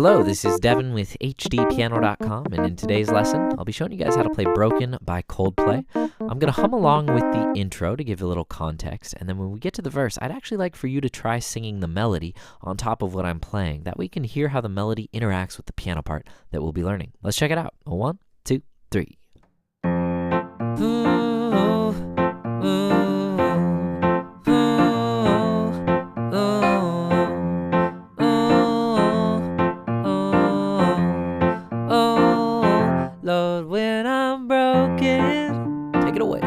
Hello, this is Devin with HDpiano.com, and in today's lesson, I'll be showing you guys how to play BrokEn by Coldplay. I'm going to hum along with the intro to give you a little context, and then when we get to the verse, I'd actually like for you to try singing the melody on top of what I'm playing. That way you can hear how the melody interacts with the piano part that we'll be learning. Let's check it out. 1, 2, 3. Lord, when I'm broken, take it away.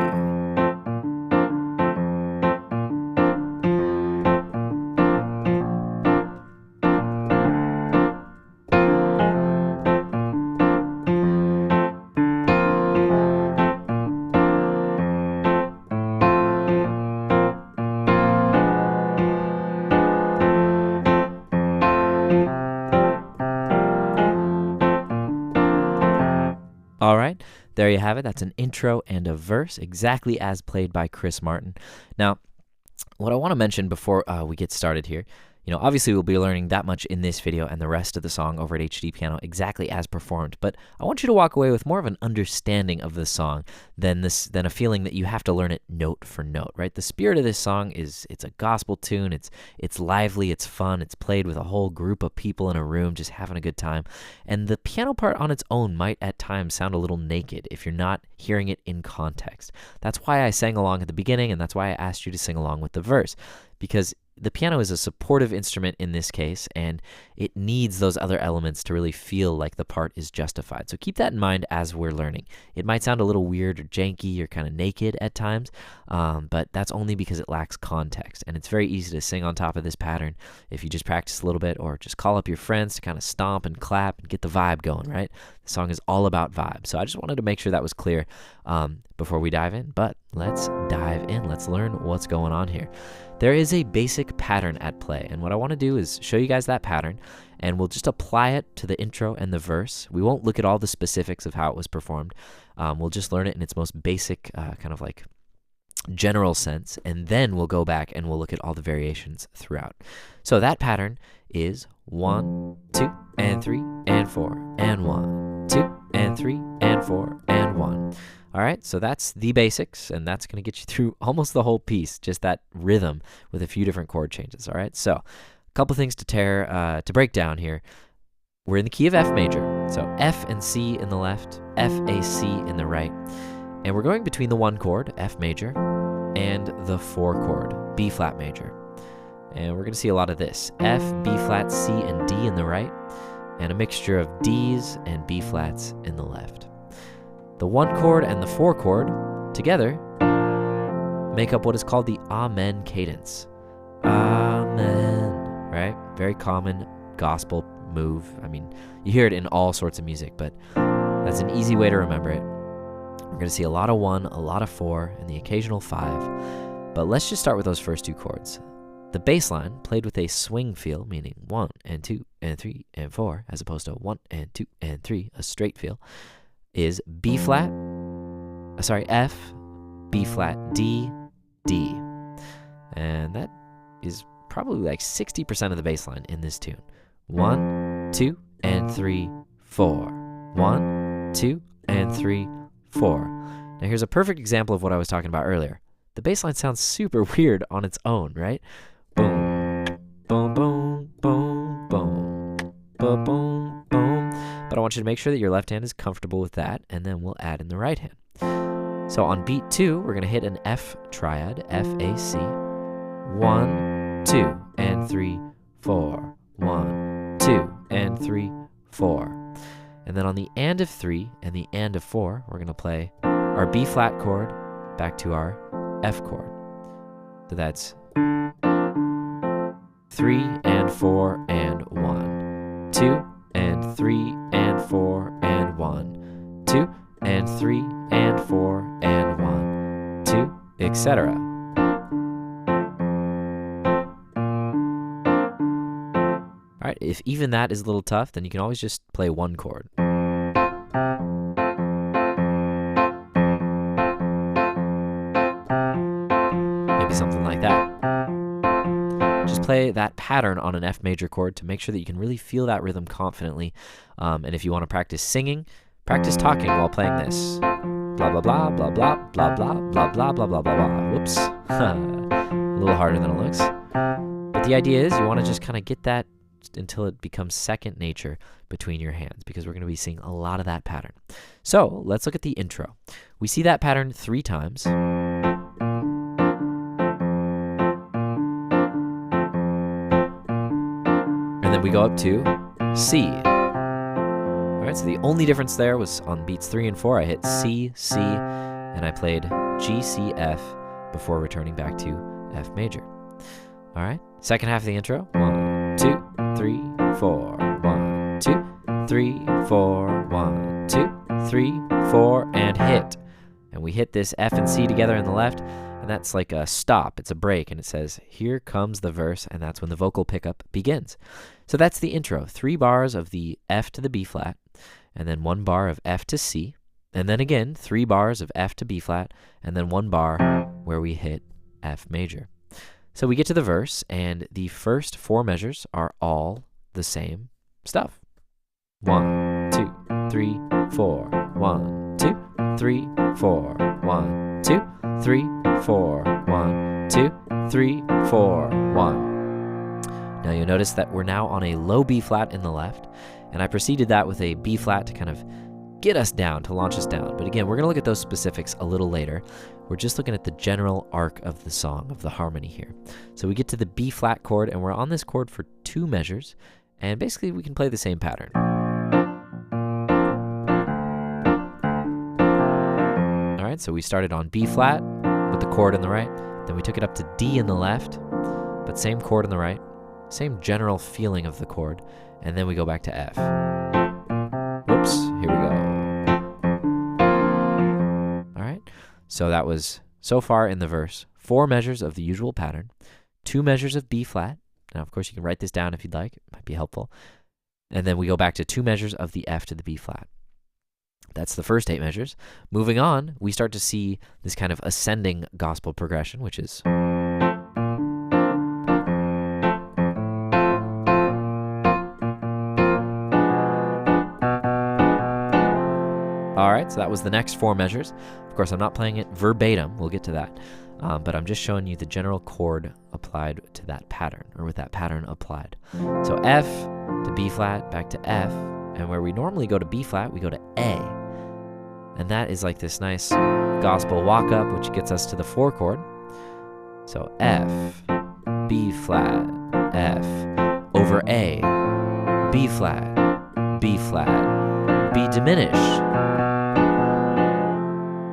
All right, there you have it. That's an intro and a verse, exactly as played by Chris Martin. Now, what I want to mention before we get started here, obviously we'll be learning that much in this video and the rest of the song over at HDpiano exactly as performed, but I want you to walk away with more of an understanding of the song than a feeling that you have to learn it note for note, right? The spirit of this song is it's a gospel tune, it's lively, it's fun, it's played with a whole group of people in a room just having a good time, and the piano part on its own might at times sound a little naked if you're not hearing it in context. That's why I sang along at the beginning, and that's why I asked you to sing along with the verse, because the piano is a supportive instrument in this case, and it needs those other elements to really feel like the part is justified. So keep that in mind as we're learning. It might sound a little weird or janky or kind of naked at times, but that's only because it lacks context. And it's very easy to sing on top of this pattern if you just practice a little bit or just call up your friends to kind of stomp and clap and get the vibe going, right? The song is all about vibe. So I just wanted to make sure that was clear before we dive in. But let's dive in. Let's learn what's going on here. There is a basic pattern at play, and what I want to do is show you guys that pattern, and we'll just apply it to the intro and the verse. We won't look at all the specifics of how it was performed. We'll just learn it in its most basic kind of like general sense, and then we'll go back and we'll look at all the variations throughout. So that pattern is 1, 2, and 3, and 4, and 1, 2, and 3, and 4, and 1. All right, so that's the basics, and that's going to get you through almost the whole piece, just that rhythm with a few different chord changes. All right, so a couple things to break down here. We're in the key of F major, so F and C in the left, F, A, C in the right, and we're going between the 1 chord, F major, and the 4 chord, B flat major. And we're going to see a lot of this, F, B flat, C, and D in the right, and a mixture of Ds and B flats in the left. The 1 chord and the 4 chord together make up what is called the Amen cadence. Amen, right? Very common gospel move. I mean, you hear it in all sorts of music, but that's an easy way to remember it. We're going to see a lot of 1, a lot of 4, and the occasional 5. But let's just start with those first 2 chords. The bass line, played with a swing feel, meaning 1 and 2 and 3 and 4, as opposed to 1 and 2 and 3, a straight feel, is B flat, F, B flat, D, D. And that is probably like 60% of the bass line in this tune. 1, 2, and 3, 4. 1, 2, and 3, 4. Now here's a perfect example of what I was talking about earlier. The bass line sounds super weird on its own, right? Boom, boom, boom, boom, boom, boom, boom, boom. But I want you to make sure that your left hand is comfortable with that, and then we'll add in the right hand. So on beat 2, we're going to hit an F triad, F, A, C. 1, 2, and 3, 4. 1, 2, and 3, 4. And then on the and of 3 and the and of 4, we're going to play our B flat chord back to our F chord. So that's 3 and 4 and 1. 2 and 3 and 4 and 1, 2 and 3 and 4 and 1, 2, etc. All right, if even that is a little tough, then you can always just play 1 chord. Maybe something like that. Just play that pattern on an F major chord to make sure that you can really feel that rhythm confidently. And if you want to practice singing, practice talking while playing this. Blah, blah, blah, blah, blah, blah, blah, blah, blah, blah, blah, blah, blah. Whoops. A little harder than it looks. But the idea is you want to just kind of get that until it becomes second nature between your hands, because we're going to be seeing a lot of that pattern. So let's look at the intro. We see that pattern 3 times. And then we go up to C. All right, so the only difference there was on beats 3 and 4, I hit C, C, and I played G, C, F before returning back to F major. All right, second half of the intro. 1, 2, 3, 4. 1, 2, 3, 4. 1, 2, 3, 4, and hit. And we hit this F and C together in the left, and that's like a stop. It's a break, and it says, here comes the verse, and that's when the vocal pickup begins. So that's the intro. 3 bars of the F to the B flat, and then 1 bar of F to C, and then again 3 bars of F to B flat, and then 1 bar where we hit F major. So we get to the verse, and the first 4 measures are all the same stuff. 1, 2, 3, 4. 1, 2, 3, 4. 1, 2, 3, 4. 1, 2, 3, 4. 1. Now you'll notice that we're now on a low B flat in the left, and I preceded that with a B flat to kind of get us down, to launch us down. But again, we're going to look at those specifics a little later. We're just looking at the general arc of the song, of the harmony here. So we get to the B flat chord, and we're on this chord for 2 measures, and basically we can play the same pattern. All right, so we started on B flat with the chord in the right, then we took it up to D in the left, but same chord in the right, same general feeling of the chord, and then we go back to F. Whoops, here we go. All right, so that was, so far in the verse, 4 measures of the usual pattern, 2 measures of B flat. Now, of course, you can write this down if you'd like. It might be helpful. And then we go back to 2 measures of the F to the B flat. That's the first 8 measures. Moving on, we start to see this kind of ascending gospel progression, which is... All right, so that was the next 4 measures. Of course, I'm not playing it verbatim. We'll get to that. But I'm just showing you the general chord applied to that pattern, or with that pattern applied. So F to B flat, back to F, and where we normally go to B flat, we go to A. And that is like this nice gospel walk up, which gets us to the 4 chord. So F, B flat, F, over A, B flat, B flat, B diminished.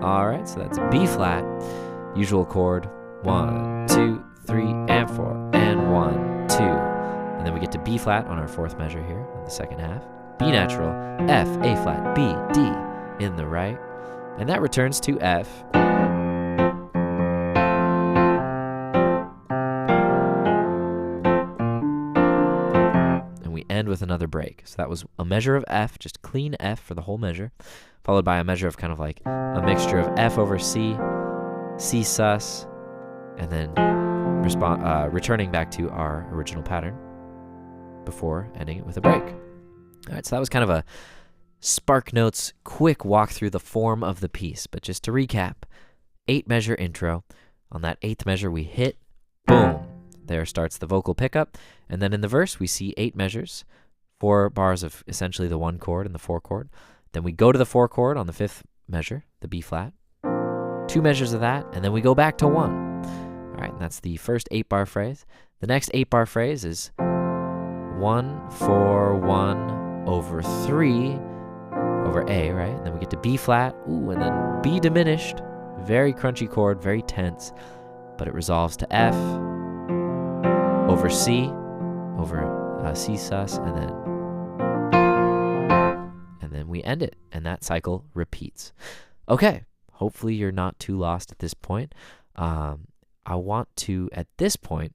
All right, so that's B flat, usual chord, 1, 2, 3, and 4, and 1, 2. And then we get to B flat on our 4th measure here in the second half. B natural, F, A flat, B, D in the right. And that returns to F. And we end with another break. So that was a measure of F, just clean F for the whole measure, followed by a measure of kind of like a mixture of F over C, C sus, and then returning back to our original pattern before ending it with a break. All right, so that was kind of a Spark Notes quick walk through the form of the piece. But just to recap, 8 measure intro. On that 8th measure, we hit, boom. There starts the vocal pickup. And then in the verse, we see 8 measures, 4 bars of essentially the 1 chord and the 4 chord. Then we go to the 4 chord on the 5th measure, the B flat. 2 measures of that, and then we go back to 1. All right, and that's the first 8-bar phrase. The next 8-bar phrase is 1, 4, 1 over 3 over A, right? And then we get to B flat, ooh, and then B diminished. Very crunchy chord, very tense, but it resolves to F over C, over C sus, and then we end it, and that cycle repeats. Okay, hopefully you're not too lost at this point. I want to, at this point,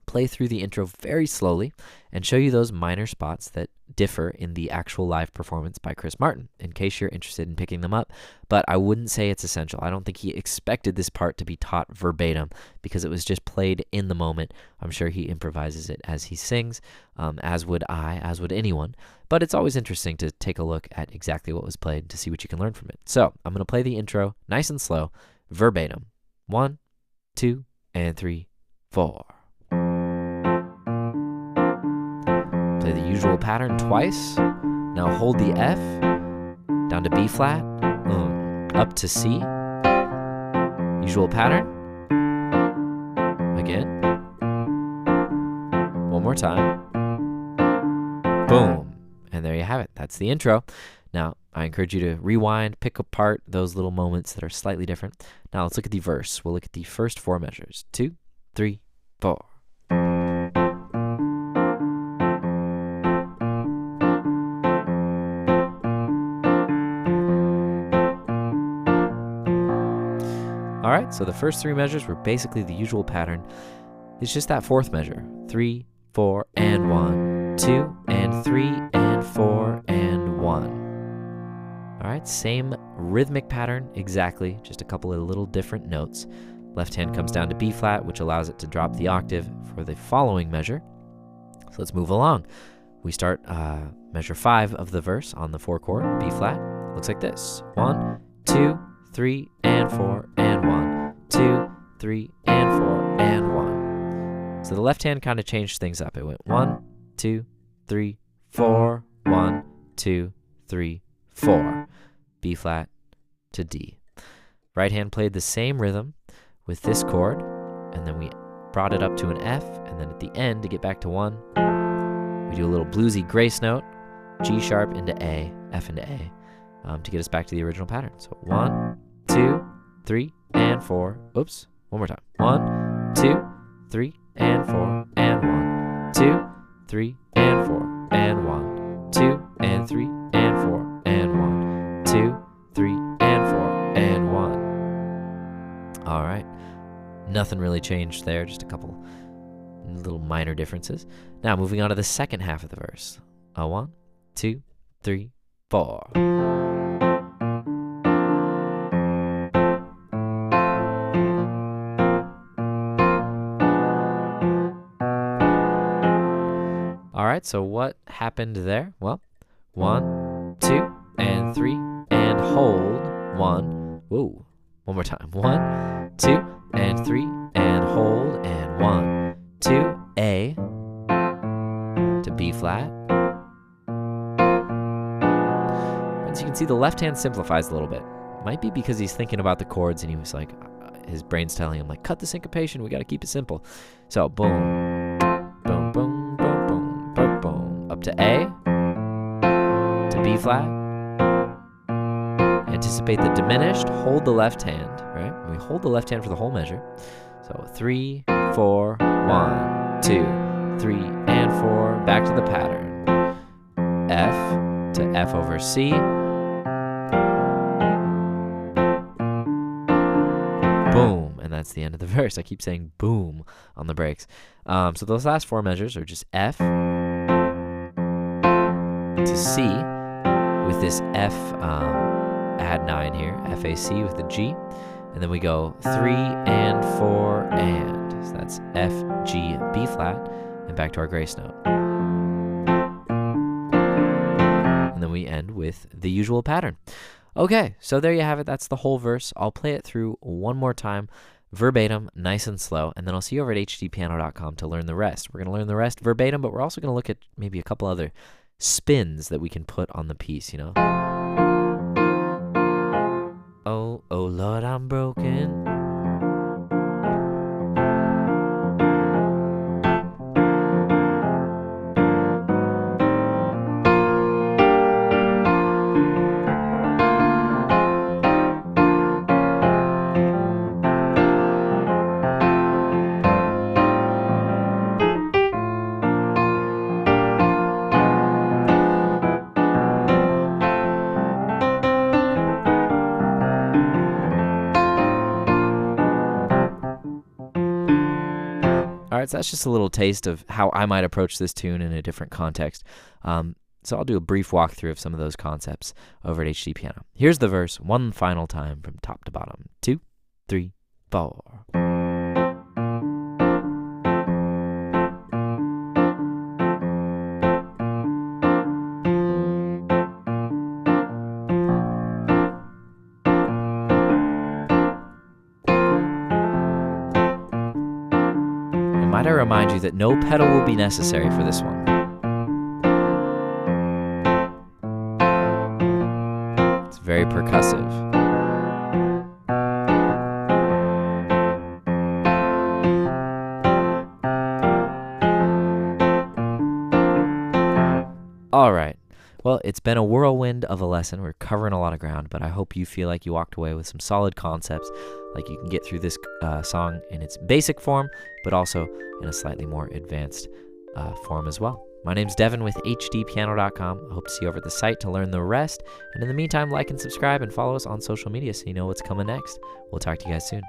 play through the intro very slowly and show you those minor spots that differ in the actual live performance by Chris Martin, in case you're interested in picking them up. But I wouldn't say it's essential. I don't think he expected this part to be taught verbatim because it was just played in the moment. I'm sure he improvises it as he sings, as would I, as would anyone. But it's always interesting to take a look at exactly what was played to see what you can learn from it. So I'm going to play the intro nice and slow, verbatim. 1, 2, and 3, 4. Play the usual pattern twice. Now hold the F, down to B flat, up to C. Usual pattern. Again. One more time. Boom. And there you have it. That's the intro. Now, I encourage you to rewind, pick apart those little moments that are slightly different. Now, let's look at the verse. We'll look at the first 4 measures. 2, 3, 4. All right, so the first 3 measures were basically the usual pattern. It's just that 4th measure. 3, 4, and 1. 2, and 3, and 4, and 1. All right, same rhythmic pattern exactly, just a couple of little different notes. Left hand comes down to B flat, which allows it to drop the octave for the following measure. So let's move along. We start measure 5 of the verse on the 4 chord, B flat. Looks like this. 1, 2, 3, and 4, and 1. 2, 3, and 4, and 1. So the left hand kind of changed things up. It went 1, 2, 3, 4, 1, 2, 3, 4. B flat to D. Right hand played the same rhythm with this chord, and then we brought it up to an F, and then at the end, to get back to 1, we do a little bluesy grace note, G sharp into A, F into A, to get us back to the original pattern. So 1, 2, 3, and 4. Oops, one more time. 1, 2, 3, and 4, and 1, 2, 3, and 4, and 1, 2, and 3, and 4, and 1, 2, 3, and 4, and 1. All right. Nothing really changed there, just a couple little minor differences. Now moving on to the second half of the verse. 1, 2, 3, 4. All right, so what happened there? Well, 1, 2, and 3, and hold. 1. Whoa. One more time. 1, 2, and 3, and hold, and 1, 2, A to B flat. As you can see, the left hand simplifies a little bit. Might be because he's thinking about the chords and he was like, his brain's telling him, like, cut the syncopation, we got to keep it simple. So, boom, boom, boom, boom, boom, boom, boom, up to A, to B flat. Anticipate the diminished, hold the left hand, right? We hold the left hand for the whole measure. So 3, 4, 1, 2, 3, and 4, back to the pattern. F to F over C. Boom, and that's the end of the verse. I keep saying boom on the breaks. So those last 4 measures are just F to C with this F add 9 here, FAC with the G, and then we go 3 and 4 and, so that's F, G, B flat, and back to our grace note. And then we end with the usual pattern. Okay, so there you have it. That's the whole verse. I'll play it through one more time, verbatim, nice and slow, and then I'll see you over at HDpiano.com to learn the rest. We're going to learn the rest verbatim, but we're also going to look at maybe a couple other spins that we can put on the piece, you know? Oh, oh Lord, I'm broken. right, so that's just a little taste of how I might approach this tune in a different context. So I'll do a brief walkthrough of some of those concepts over at HDpiano. Here's the verse one final time from top to bottom. 2, 3, 4. And might I remind you that no pedal will be necessary for this one. Very percussive. All right. Well, it's been a whirlwind of a lesson. We're covering a lot of ground, but I hope you feel like you walked away with some solid concepts, like you can get through this song in its basic form, but also in a slightly more advanced form as well. My name's Devin with HDpiano.com. I hope to see you over at the site to learn the rest. And in the meantime, like and subscribe and follow us on social media so you know what's coming next. We'll talk to you guys soon.